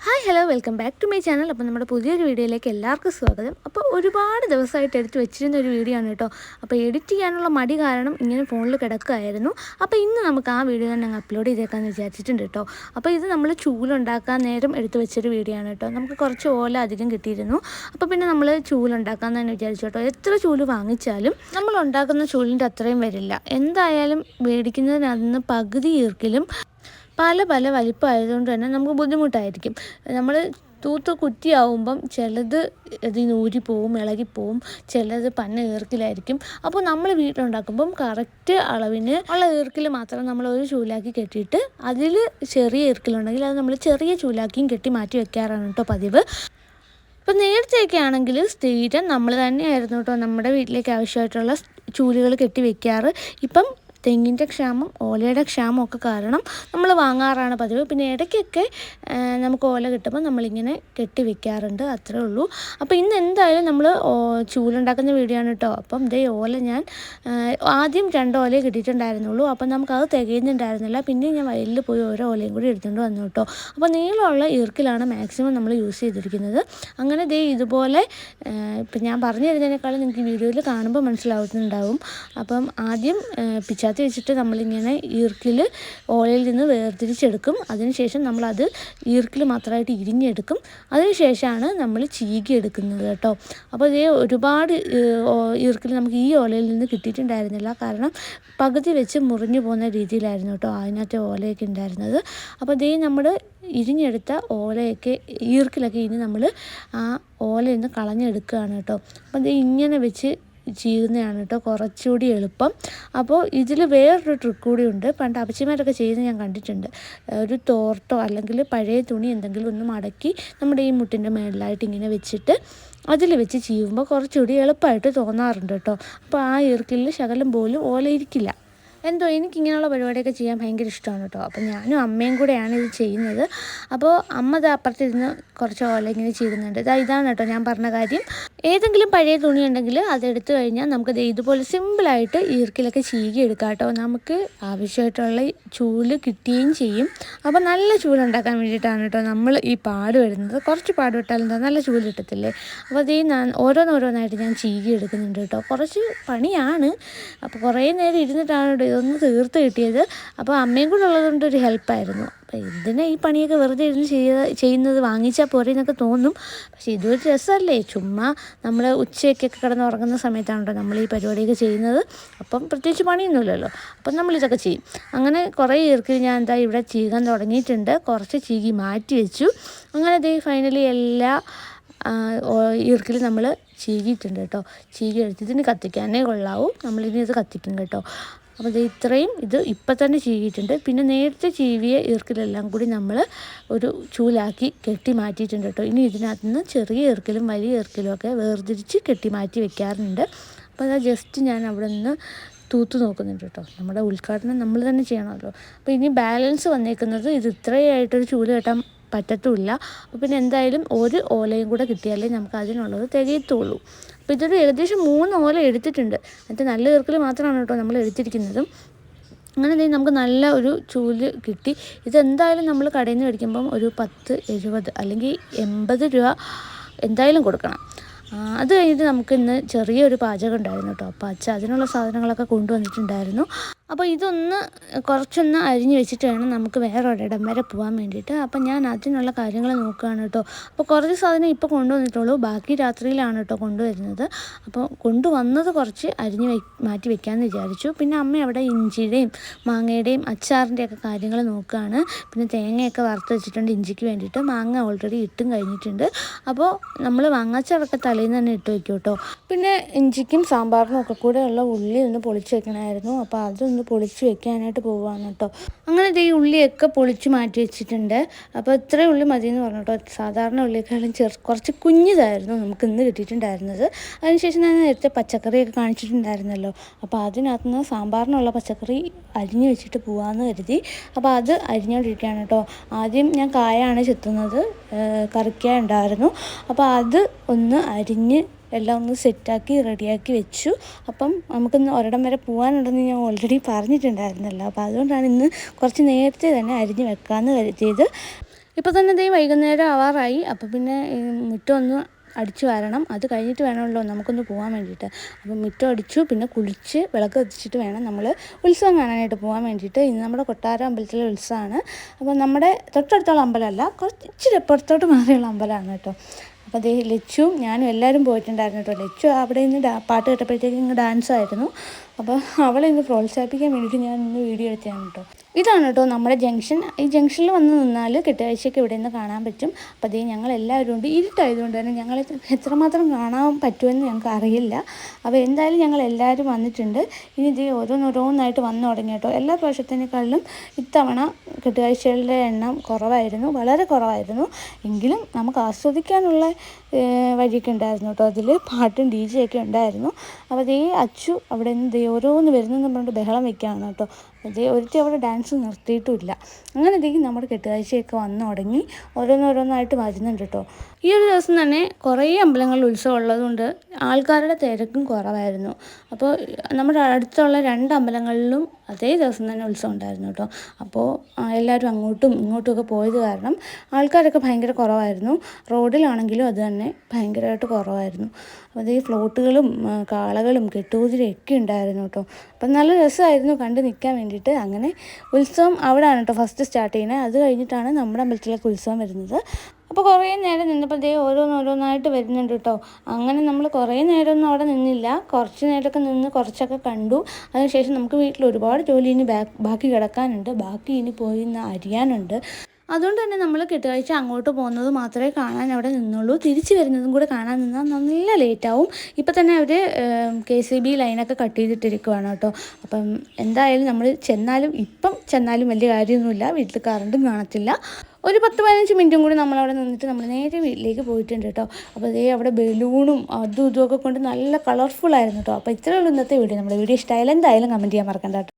Hi hello welcome back to my channel. അപ്പോൾ നമ്മുടെ പുതിയൊരു വീഡിയോയിലേക്ക് എല്ലാവർക്കും സ്വാഗതം. അപ്പോൾ ഒരുപാട് ദിവസമായിട്ട് എടുത്ത് വെച്ചിരുന്ന ഒരു വീഡിയോ ആണ് കേട്ടോ. അപ്പോൾ എഡിറ്റ് ചെയ്യാനുള്ള മടി കാരണം ഇങ്ങനെ ഫോണിൽ കിടക്കുകയായിരുന്നു. അപ്പോൾ ഇന്ന് നമുക്ക് ആ വീഡിയോ തന്നെ അങ്ങ് അപ്ലോഡ് ചെയ്തേക്കാമെന്ന് വിചാരിച്ചിട്ടുണ്ട് കേട്ടോ. അപ്പോൾ ഇത് നമ്മൾ ചൂലുണ്ടാക്കാൻ നേരം എടുത്ത് വെച്ചൊരു വീഡിയോ ആണ് കേട്ടോ. നമുക്ക് കുറച്ച് ഓല അധികം കിട്ടിയിരുന്നു. അപ്പോൾ പിന്നെ നമ്മൾ ചൂലുണ്ടാക്കാൻ തന്നെ വിചാരിച്ചു കേട്ടോ. എത്ര ചൂല് വാങ്ങിച്ചാലും നമ്മൾ ഉണ്ടാക്കുന്ന ചൂലിൻ്റെ അത്രയും വരില്ല. എന്തായാലും മേടിക്കുന്നതിനകത്ത് പകുതി ഈർക്കിലും പല വലിപ്പമായതുകൊണ്ട് തന്നെ നമുക്ക് ബുദ്ധിമുട്ടായിരിക്കും. നമ്മൾ തൂത്ത് കുറ്റിയാവുമ്പം ചിലത് ഇതിന് ഊരിപ്പോവും, ഇളകിപ്പോവും, ചിലത് പന്ന ഈർക്കിലായിരിക്കും. അപ്പോൾ നമ്മൾ വീട്ടിലുണ്ടാക്കുമ്പം കറക്റ്റ് അളവിന് ഉള്ള ഈർക്കിൽ മാത്രം നമ്മൾ ഒരു ചൂലാക്കി കെട്ടിയിട്ട് അതിൽ ചെറിയ ഈർക്കിലുണ്ടെങ്കിൽ അത് നമ്മൾ ചെറിയ ചൂലാക്കിയും കെട്ടി മാറ്റി വെക്കാറാണ് കേട്ടോ പതിവ്. ഇപ്പം നേരത്തെയൊക്കെ ആണെങ്കിൽ സ്ഥിരം നമ്മൾ തന്നെയായിരുന്നു കേട്ടോ നമ്മുടെ വീട്ടിലേക്ക് ആവശ്യമായിട്ടുള്ള ചൂലുകൾ കെട്ടി വെക്കാറ്. ഇപ്പം തെങ്ങിൻ്റെ ക്ഷാമം, ഓലയുടെ ക്ഷാമം ഒക്കെ കാരണം നമ്മൾ വാങ്ങാറാണ് പതിവ്. പിന്നെ ഇടയ്ക്കൊക്കെ നമുക്ക് ഓല കിട്ടുമ്പോൾ നമ്മളിങ്ങനെ കെട്ടി വെക്കാറുണ്ട്, അത്രേ ഉള്ളൂ. അപ്പോൾ ഇന്ന് എന്തായാലും നമ്മൾ ചൂലുണ്ടാക്കുന്ന വീഡിയോ ആണ് കേട്ടോ. അപ്പം ഇതേ ഓല ഞാൻ ആദ്യം 2 ഓലയെ കിട്ടിയിട്ടുണ്ടായിരുന്നുള്ളൂ. അപ്പം നമുക്കത് തികയുന്നുണ്ടായിരുന്നില്ല. പിന്നെ ഞാൻ വയലിൽ പോയി ഓരോ ഓലയും കൂടി എടുത്തുകൊണ്ട് വന്നു കേട്ടോ. അപ്പോൾ നീളമുള്ള ഈർക്കിലാണ് മാക്സിമം നമ്മൾ യൂസ് ചെയ്തിരിക്കുന്നത്. അങ്ങനെ ദേ ഇതുപോലെ ഇപ്പം ഞാൻ പറഞ്ഞു തരുന്നതിനേക്കാളും നിങ്ങൾക്ക് വീഡിയോയിൽ കാണുമ്പോൾ മനസ്സിലാവുന്നുണ്ടാവും. അപ്പം ആദ്യം പിച്ചാത്തി വെച്ചിട്ട് നമ്മളിങ്ങനെ ഈർക്കിൽ ഓലയിൽ നിന്ന് വേർതിരിച്ചെടുക്കും. അതിനുശേഷം നമ്മളത് ഈർക്കിൽ മാത്രമായിട്ട് ഇരിഞ്ഞെടുക്കും. അതിനുശേഷമാണ് നമ്മൾ ചീകി എടുക്കുന്നത് കേട്ടോ. അപ്പോൾ ഇതേ ഒരുപാട് ഈർക്കിൽ നമുക്ക് ഈ ഓലയിൽ നിന്ന് കിട്ടിയിട്ടുണ്ടായിരുന്നില്ല. കാരണം പകുതി വെച്ച് മുറിഞ്ഞു പോകുന്ന രീതിയിലായിരുന്നു കേട്ടോ അതിനകത്തെ ഓലയൊക്കെ ഉണ്ടായിരുന്നത്. അപ്പോൾ ഇതേ നമ്മൾ ഇരിഞ്ഞെടുത്ത ഓലയൊക്കെ ഈർക്കിലൊക്കെ ഇനി നമ്മൾ ആ ഓലയിൽ നിന്ന് കളഞ്ഞെടുക്കുകയാണ് കേട്ടോ. അപ്പോൾ ഇത് ഇങ്ങനെ വെച്ച് ചെയ്യുന്നതാണ് കേട്ടോ കുറച്ചുകൂടി എളുപ്പം. അപ്പോൾ ഇതിൽ വേറൊരു ട്രിക്ക് കൂടി ഉണ്ട്. പണ്ട് അപ്പച്ചിമാരൊക്കെ ചെയ്യുന്നത് ഞാൻ കണ്ടിട്ടുണ്ട്. ഒരു തോർത്തോ അല്ലെങ്കിൽ പഴയ തുണി എന്തെങ്കിലും ഒന്ന് മടക്കി നമ്മുടെ ഈ മുട്ടിൻ്റെ മേളിലായിട്ട് ഇങ്ങനെ വെച്ചിട്ട് അതിൽ വെച്ച് ചെയ്യുമ്പോൾ കുറച്ചുകൂടി എളുപ്പമായിട്ട് തോന്നാറുണ്ട് കേട്ടോ. അപ്പോൾ ആ ഈർക്കിൽ ശകലം പോലും ഓല ഇരിക്കില്ല. എന്തോ എനിക്കിങ്ങനെയുള്ള പരിപാടിയൊക്കെ ചെയ്യാൻ ഭയങ്കര ഇഷ്ടമാണ് കേട്ടോ. അപ്പോൾ ഞാനും അമ്മയും കൂടെയാണ് ഇത് ചെയ്യുന്നത്. അപ്പോൾ അമ്മ ഇത് അപ്പുറത്തിരുന്ന് കുറച്ച് ഓല ഇങ്ങനെ ചെയ്യുന്നുണ്ട്. ഇതാണ് കേട്ടോ ഞാൻ പറഞ്ഞ കാര്യം. ഏതെങ്കിലും പഴയ തുണി ഉണ്ടെങ്കിൽ അതെടുത്ത് കഴിഞ്ഞാൽ നമുക്ക് ഇതുപോലെ സിമ്പിളായിട്ട് ഈർക്കിലൊക്കെ ചീകി എടുക്കാം കേട്ടോ. നമുക്ക് ആവശ്യമായിട്ടുള്ള ചൂല് കിട്ടുകയും ചെയ്യും. അപ്പോൾ നല്ല ചൂലുണ്ടാക്കാൻ വേണ്ടിയിട്ടാണ് കേട്ടോ നമ്മൾ ഈ പാട് വരുന്നത്. കുറച്ച് പാട് വിട്ടാൽ എന്താ നല്ല ചൂല് കിട്ടത്തില്ലേ. അപ്പോൾ ഓരോന്നോരോന്നായിട്ട് ഞാൻ ചീകി എടുക്കുന്നുണ്ട് കേട്ടോ. കുറച്ച് പണിയാണ്. അപ്പോൾ കുറേ നേരം ഇരുന്നിട്ടാണ് കേട്ടോ ഇതൊന്ന് തീർത്ത് കിട്ടിയത്. അപ്പോൾ അമ്മയും കൂടെ ഉള്ളതുകൊണ്ട് ഒരു ഹെൽപ്പായിരുന്നു. അപ്പോൾ ഇതിനെ ഈ പണിയൊക്കെ വെറുതെ ഇരുന്ന് ചെയ്യുന്നത് വാങ്ങിച്ചാൽ പോരെ എന്നൊക്കെ തോന്നും. പക്ഷേ ഇതൊരു രസമല്ലേ. ചുമ്മാ നമ്മൾ ഉച്ചയ്ക്കൊക്കെ കിടന്നുറങ്ങുന്ന സമയത്താണ് കേട്ടോ നമ്മൾ ഈ പരിപാടിയൊക്കെ ചെയ്യുന്നത്. അപ്പം പ്രത്യേകിച്ച് പണിയൊന്നുമില്ലല്ലോ. അപ്പം നമ്മളിതൊക്കെ ചെയ്യും. അങ്ങനെ കുറേ ഈർക്കിൽ ഞാൻ ഇവിടെ ചീകാൻ തുടങ്ങിയിട്ടുണ്ട്. കുറച്ച് ചീകി മാറ്റി വെച്ചു. അങ്ങനെ ഫൈനലി എല്ലാ ഈർക്കിൽ നമ്മൾ ചീകിയിട്ടുണ്ട് കേട്ടോ. ചീകി എടുത്തിന് കത്തിക്കാനേ കൊള്ളാവും. നമ്മളിനി ഇത് കത്തിക്കും കേട്ടോ. അപ്പോൾ ഇത്രയും ഇത് ഇപ്പം തന്നെ ചീകിയിട്ടുണ്ട്. പിന്നെ നേരത്തെ ചീവിയ ഈർക്കിലെല്ലാം കൂടി നമ്മൾ ഒരു ചൂലാക്കി കെട്ടി മാറ്റിയിട്ടുണ്ട് കേട്ടോ. ഇനി ഇതിനകത്ത് നിന്ന് ചെറിയ ഈർക്കിലും വലിയ ഈർക്കിലും ഒക്കെ വേർതിരിച്ച് കെട്ടി മാറ്റി വെക്കാറുണ്ട്. അപ്പോൾ അത് ജസ്റ്റ് ഞാൻ അവിടെ നിന്ന് തൂത്ത് നോക്കുന്നുണ്ട് കേട്ടോ. നമ്മുടെ ഉദ്ഘാടനം നമ്മൾ തന്നെ ചെയ്യണമല്ലോ. അപ്പോൾ ഇനി ബാലൻസ് വന്നേക്കുന്നത് ഇത് ഇത്രയായിട്ടൊരു ചൂല് കെട്ടാൻ പറ്റത്തുമില്ല. അപ്പോൾ പിന്നെ എന്തായാലും ഒരു ഓലയും കൂടെ കിട്ടിയാലേ നമുക്ക് അതിനുള്ളത് തികയത്തുള്ളൂ. അപ്പോൾ ഇതൊരു ഏകദേശം 3 ഓല എടുത്തിട്ടുണ്ട്. എന്നിട്ട് നല്ല ഈർക്കിൽ മാത്രമാണ് കേട്ടോ നമ്മൾ എടുത്തിരിക്കുന്നത്. അങ്ങനെ നമുക്ക് നല്ല ഒരു ചൂല് കിട്ടി. ഇതെന്തായാലും നമ്മൾ കടയിൽ നിന്ന് മേടിക്കുമ്പം ഒരു 10, 70 അല്ലെങ്കിൽ 80 രൂപ എന്തായാലും കൊടുക്കണം. അത് കഴിഞ്ഞിട്ട് നമുക്ക് ഇന്ന് ചെറിയൊരു പാചകം ഉണ്ടായിരുന്നു കേട്ടോ. അപ്പോൾ അച്ഛൻ അതിനുള്ള സാധനങ്ങളൊക്കെ കൊണ്ടുവന്നിട്ടുണ്ടായിരുന്നു. അപ്പോൾ ഇതൊന്ന് കുറച്ചൊന്ന് അരിഞ്ഞ് വെച്ചിട്ട് വേണം നമുക്ക് വേറെ ഒരിടം വരെ പോകാൻ വേണ്ടിയിട്ട്. അപ്പം ഞാൻ അതിനുള്ള കാര്യങ്ങൾ നോക്കുകയാണ് കേട്ടോ. അപ്പോൾ കുറച്ച് സാധനം ഇപ്പോൾ കൊണ്ടുവന്നിട്ടുള്ളൂ. ബാക്കി രാത്രിയിലാണ് കേട്ടോ കൊണ്ടുവരുന്നത്. അപ്പോൾ കൊണ്ടുവന്നത് കുറച്ച് അരിഞ്ഞ് മാറ്റി വെക്കാമെന്ന് വിചാരിച്ചു. പിന്നെ അമ്മ അവിടെ ഇഞ്ചിയുടെയും മാങ്ങയുടെയും അച്ചാറിൻ്റെയൊക്കെ കാര്യങ്ങൾ നോക്കുകയാണ്. പിന്നെ തേങ്ങയൊക്കെ വറുത്ത് വെച്ചിട്ടുണ്ട് ഇഞ്ചിക്ക് വേണ്ടിയിട്ട്. മാങ്ങ ഓൾറെഡി ഇട്ടും കഴിഞ്ഞിട്ടുണ്ട്. അപ്പോൾ നമ്മൾ മാങ്ങാച്ചാറൊക്കെ തലേന്ന് തന്നെ ഇട്ട് വയ്ക്കും കേട്ടോ. പിന്നെ ഇഞ്ചിക്കും സാമ്പാറിനും ഒക്കെ കൂടെ ഉള്ള ഉള്ളി ഒന്ന് പൊളിച്ച് വെക്കണമായിരുന്നു. അപ്പോൾ അതൊന്ന് പൊളിച്ച് വെക്കാനായിട്ട് പോവുകയാണ് കേട്ടോ. അങ്ങനെ ഈ ഉള്ളിയൊക്കെ പൊളിച്ച് മാറ്റി വെച്ചിട്ടുണ്ട്. അപ്പോൾ ഇത്രയും ഉള്ളി മതിയെന്ന് പറഞ്ഞു കേട്ടോ. സാധാരണ ഉള്ളിയേക്കാളും കുറച്ച് കുഞ്ഞിതായിരുന്നു നമുക്ക് ഇന്ന് കിട്ടിയിട്ടുണ്ടായിരുന്നത്. അതിനുശേഷം ഞാൻ നേരത്തെ പച്ചക്കറിയൊക്കെ കാണിച്ചിട്ടുണ്ടായിരുന്നല്ലോ. അപ്പോൾ അതിനകത്ത് നിന്ന് സാമ്പാറിനുള്ള പച്ചക്കറി അരിഞ്ഞ് വെച്ചിട്ട് പോകാമെന്ന് കരുതി. അപ്പോൾ അത് അരിഞ്ഞുകൊണ്ടിരിക്കുകയാണ് കേട്ടോ. ആദ്യം ഞാൻ കായാണ് ചെത്തുന്നത്, കറിക്കായ ഉണ്ടായിരുന്നു. അപ്പോൾ അത് ഒന്ന് അരിഞ്ഞ് എല്ലാം ഒന്ന് സെറ്റാക്കി റെഡിയാക്കി വെച്ചു. അപ്പം നമുക്കിന്ന് ഒരിടം വരെ പോകാനുണ്ടെന്ന് ഞാൻ ഓൾറെഡി പറഞ്ഞിട്ടുണ്ടായിരുന്നല്ലോ. അപ്പോൾ അതുകൊണ്ടാണ് ഇന്ന് കുറച്ച് നേരത്തെ തന്നെ അരിഞ്ഞ് വെക്കാമെന്ന് കരുതിയത്. ഇപ്പോൾ തന്നെ ദേ വൈകുന്നേരം ആവാറായി. അപ്പോൾ പിന്നെ മുറ്റം ഒന്ന് അടിച്ചു വരണം. അത് കഴിഞ്ഞിട്ട് വേണമല്ലോ നമുക്കൊന്ന് പോകാൻ വേണ്ടിയിട്ട്. അപ്പം മുറ്റം അടിച്ചു, പിന്നെ കുളിച്ച് വിളക്ക് കത്തിച്ചിട്ട് വേണം നമ്മൾ ഉത്സവം കാണാനായിട്ട് പോകാൻ വേണ്ടിയിട്ട്. ഇന്ന് നമ്മുടെ കൊട്ടാരം അമ്പലത്തിലെ ഉത്സവമാണ്. അപ്പോൾ നമ്മുടെ തൊട്ടടുത്തുള്ള അമ്പലമല്ല, കുറച്ച് ഇച്ചിരി അപ്പുറത്തോട്ട് മാറിയുള്ള അമ്പലമാണ് കേട്ടോ. അപ്പോൾ അതേ ലച്ചും ഞാനും എല്ലാവരും പോയിട്ടുണ്ടായിരുന്നു കേട്ടോ. ലച്ചു അവിടെ നിന്ന് പാട്ട് കേട്ടപ്പോഴത്തേക്കും ഇങ്ങ് ഡാൻസ് ആയിരുന്നു. അപ്പോൾ അവളെ ഇന്ന് പ്രോത്സാഹിപ്പിക്കാൻ വേണ്ടിയിട്ട് ഞാൻ ഇന്ന് വീഡിയോ എടുത്തതാണ് കേട്ടോ. ഇതാണ് കേട്ടോ നമ്മുടെ ജംഗ്ഷൻ. ഈ ജംഗ്ഷനിൽ വന്ന് നിന്നാൽ കെട്ടുകാഴ്ചയൊക്കെ ഇവിടെ നിന്ന് കാണാൻ പറ്റും. അപ്പോൾ അതേ ഞങ്ങളെല്ലാവരും ഉണ്ട്. ഇരുട്ടായതുകൊണ്ട് തന്നെ ഞങ്ങൾ എത്രമാത്രം കാണാൻ പറ്റുമെന്ന് ഞങ്ങൾക്ക് അറിയില്ല. അപ്പോൾ എന്തായാലും ഞങ്ങൾ എല്ലാവരും വന്നിട്ടുണ്ട്. ഇനി ഇത് ഓരോന്നോരോന്നായിട്ട് വന്നു തുടങ്ങി കേട്ടോ. എല്ലാ പ്രാവശ്യത്തിനേക്കാളിലും ഇത്തവണ കെട്ടുകാഴ്ചകളുടെ എണ്ണം കുറവായിരുന്നു, വളരെ കുറവായിരുന്നു. എങ്കിലും നമുക്ക് ആസ്വദിക്കാനുള്ള വഴിയൊക്കെ ഉണ്ടായിരുന്നു കേട്ടോ. അതിൽ പാട്ടും DJ ഒക്കെ ഉണ്ടായിരുന്നു. അപ്പോൾ അതേ അച്ചു അവിടെ നിന്ന് ഓരോന്ന് വരുന്നെന്ന് പറഞ്ഞിട്ട് ബഹളം വയ്ക്കുകയാണ് കേട്ടോ. അതേ ഒരുത്തി അവിടെ ഡാൻസ് നിർത്തിയിട്ടുമില്ല. അങ്ങനെത്തേക്കും നമ്മുടെ കെട്ടുകാഴ്ചയൊക്കെ വന്നു തുടങ്ങി, ഓരോന്നോരോന്നായിട്ട് വരുന്നുണ്ട് കേട്ടോ. ഈ ഒരു ദിവസം തന്നെ കുറേ അമ്പലങ്ങളിൽ ഉത്സവം ഉള്ളതുകൊണ്ട് ആൾക്കാരുടെ തിരക്കും കുറവായിരുന്നു. അപ്പോൾ നമ്മുടെ അടുത്തുള്ള 2 അമ്പലങ്ങളിലും അതേ ദിവസം തന്നെ ഉത്സവം ഉണ്ടായിരുന്നു കേട്ടോ. അപ്പോൾ എല്ലാവരും അങ്ങോട്ടും ഇങ്ങോട്ടും ഒക്കെ പോയത് കാരണം ആൾക്കാരൊക്കെ ഭയങ്കര കുറവായിരുന്നു. റോഡിലാണെങ്കിലും അത് തന്നെ ഭയങ്കരമായിട്ട് കുറവായിരുന്നു. അപ്പോൾ ഈ ഫ്ലോട്ടുകളും കാളകളും കെട്ടുകുതിരയൊക്കെ ഉണ്ടായിരുന്നു കേട്ടോ. അപ്പം നല്ല രസമായിരുന്നു കണ്ട് നിൽക്കാൻ വേണ്ടിയിട്ട്. അങ്ങനെ ഉത്സവം അവിടെയാണ് കേട്ടോ ഫസ്റ്റ് സ്റ്റാർട്ട് ചെയ്യുന്നത്. അത് കഴിഞ്ഞിട്ടാണ് നമ്മുടെ അമ്പലത്തിലേക്ക് ഉത്സവം വരുന്നത്. അപ്പോൾ കുറേ നേരം നിന്നപ്പോൾ ഓരോന്നോരോന്നായിട്ട് വരുന്നുണ്ട് കേട്ടോ. അങ്ങനെ നമ്മൾ കുറേ നേരമൊന്നും അവിടെ നിന്നില്ല. കുറച്ച് നേരമൊക്കെ നിന്ന് കുറച്ചൊക്കെ കണ്ടു. അതിനുശേഷം നമുക്ക് വീട്ടിൽ ഒരുപാട് ജോലി ഇനി ബാക്കി കിടക്കാനുണ്ട്. ബാക്കി ഇനി പോയി ഇന്ന് അരിയാനുണ്ട്. അതുകൊണ്ട് തന്നെ നമ്മൾ കെട്ടുകാഴ്ച അങ്ങോട്ട് പോകുന്നത് മാത്രമേ കാണാൻ അവിടെ നിന്നുള്ളൂ. തിരിച്ച് വരുന്നതും കൂടെ കാണാൻ നിന്നാൽ നല്ല ലേറ്റാവും. ഇപ്പം തന്നെ അവർ KCB ലൈനൊക്കെ കട്ട് ചെയ്തിട്ടിരിക്കുവാണ് കേട്ടോ. അപ്പം എന്തായാലും നമ്മൾ ഇപ്പം ചെന്നാലും വലിയ കാര്യമൊന്നുമില്ല. വീട്ടിൽ കറണ്ടും കാണത്തില്ല. ഒരു 10-15 മിനിറ്റും കൂടി നമ്മളവിടെ നിന്നിട്ട് നമ്മൾ നേരെ വീട്ടിലേക്ക് പോയിട്ടുണ്ട് കേട്ടോ. അപ്പോൾ അവിടെ ബലൂണും അതും ഇതുമൊക്കെ കൊണ്ട് നല്ല കളർഫുൾ ആയിരുന്നു കേട്ടോ. അപ്പോൾ ഇത്രയേ ഉള്ളൂ ഇന്നത്തെ വീഡിയോ. നമ്മുടെ വീഡിയോ ഇഷ്ടമായാലും എന്തായാലും കമൻറ്റ് ചെയ്യാൻ മറക്കണ്ട കേട്ടോ.